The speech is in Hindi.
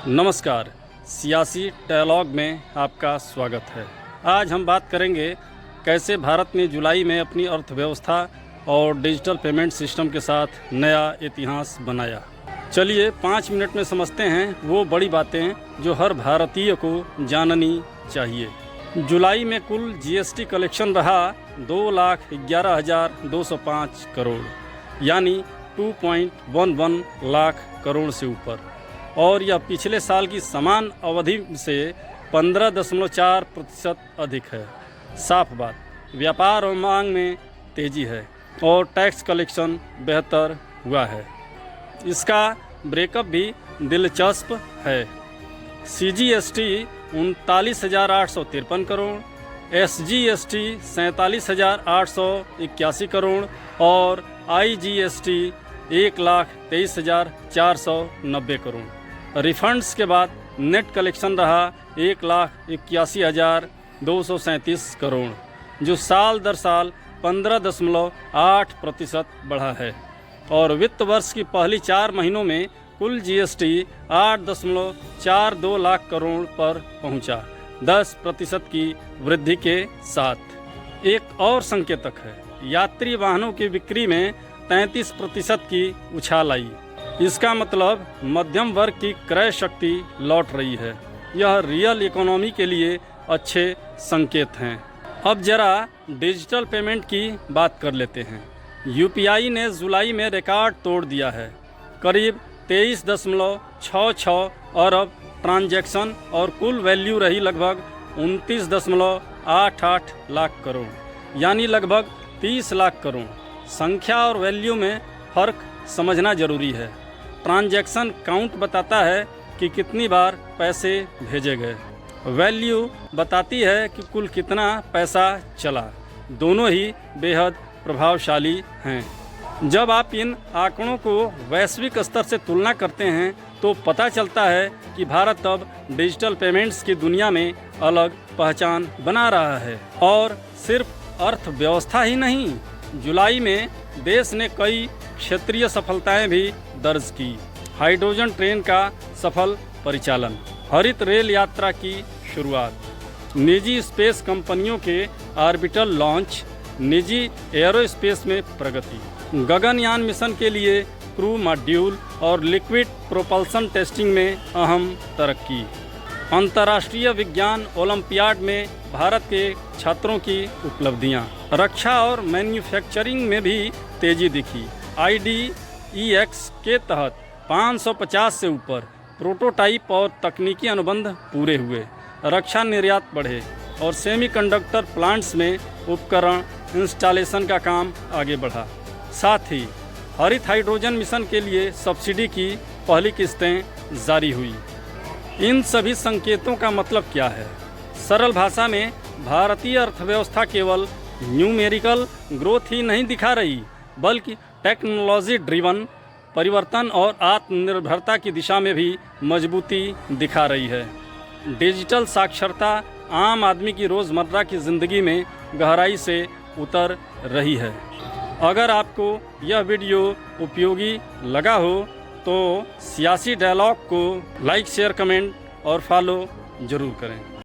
नमस्कार, सियासी डायलॉग में आपका स्वागत है। आज हम बात करेंगे कैसे भारत ने जुलाई में अपनी अर्थव्यवस्था और डिजिटल पेमेंट सिस्टम के साथ नया इतिहास बनाया। चलिए 5 मिनट में समझते हैं वो बड़ी बातें जो हर भारतीय को जाननी चाहिए। जुलाई में कुल जीएसटी कलेक्शन रहा 2,11,205 करोड़, यानी 2.11 लाख करोड़ से ऊपर, और यह पिछले साल की समान अवधि से 15.4% अधिक है। साफ बात, व्यापार और मांग में तेज़ी है और टैक्स कलेक्शन बेहतर हुआ है। इसका ब्रेकअप भी दिलचस्प है। सीजीएसटी 39,853 करोड़, एसजीएसटी 47,881 करोड़ और आईजीएसटी 1,23,490 करोड़। रिफंड्स के बाद नेट कलेक्शन रहा 1,81,237 करोड़, जो साल दर साल 15.8% बढ़ा है। और वित्त वर्ष की पहली 4 महीनों में कुल जीएसटी 8.42 लाख करोड़ पर पहुंचा, 10% की वृद्धि के साथ। एक और संकेतक है, यात्री वाहनों की बिक्री में 33% की उछाल आई। इसका मतलब मध्यम वर्ग की क्रय शक्ति लौट रही है। यह रियल इकोनॉमी के लिए अच्छे संकेत हैं। अब जरा डिजिटल पेमेंट की बात कर लेते हैं। यूपीआई ने जुलाई में रिकॉर्ड तोड़ दिया है। करीब 23.66 अरब ट्रांजैक्शन और कुल वैल्यू रही लगभग 29.88 लाख करोड़, यानी लगभग 30 लाख करोड़। संख्या और वैल्यू में फ़र्क समझना जरूरी है। ट्रांजैक्शन काउंट बताता है कि कितनी बार पैसे भेजे गए, वैल्यू बताती है कि कुल कितना पैसा चला। दोनों ही बेहद प्रभावशाली हैं। जब आप इन आंकड़ों को वैश्विक स्तर से तुलना करते हैं तो पता चलता है कि भारत अब डिजिटल पेमेंट्स की दुनिया में अलग पहचान बना रहा है। और सिर्फ अर्थव्यवस्था ही नहीं, जुलाई में देश ने कई क्षेत्रीय सफलताएं भी दर्ज की। हाइड्रोजन ट्रेन का सफल परिचालन, हरित रेल यात्रा की शुरुआत, निजी स्पेस कंपनियों के ऑर्बिटल लॉन्च, निजी एरोस्पेस में प्रगति, गगनयान मिशन के लिए क्रू मॉड्यूल और लिक्विड प्रोपल्सन टेस्टिंग में अहम तरक्की, अंतर्राष्ट्रीय विज्ञान ओलंपियाड में भारत के छात्रों की उपलब्धियां, रक्षा और मैन्युफैक्चरिंग में भी तेजी दिखी। IDEX के तहत 550 से ऊपर प्रोटोटाइप और तकनीकी अनुबंध पूरे हुए, रक्षा निर्यात बढ़े और सेमीकंडक्टर प्लांट्स में उपकरण इंस्टॉलेशन का काम आगे बढ़ा। साथ ही हरित हाइड्रोजन मिशन के लिए सब्सिडी की पहली किस्तें जारी हुई। इन सभी संकेतों का मतलब क्या है? सरल भाषा में, भारतीय अर्थव्यवस्था केवल न्यूमेरिकल ग्रोथ ही नहीं दिखा रही, बल्कि टेक्नोलॉजी ड्रिवन परिवर्तन और आत्मनिर्भरता की दिशा में भी मजबूती दिखा रही है। डिजिटल साक्षरता आम आदमी की रोज़मर्रा की ज़िंदगी में गहराई से उतर रही है। अगर आपको यह वीडियो उपयोगी लगा हो तो सियासी डायलॉग को लाइक, शेयर, कमेंट और फॉलो ज़रूर करें।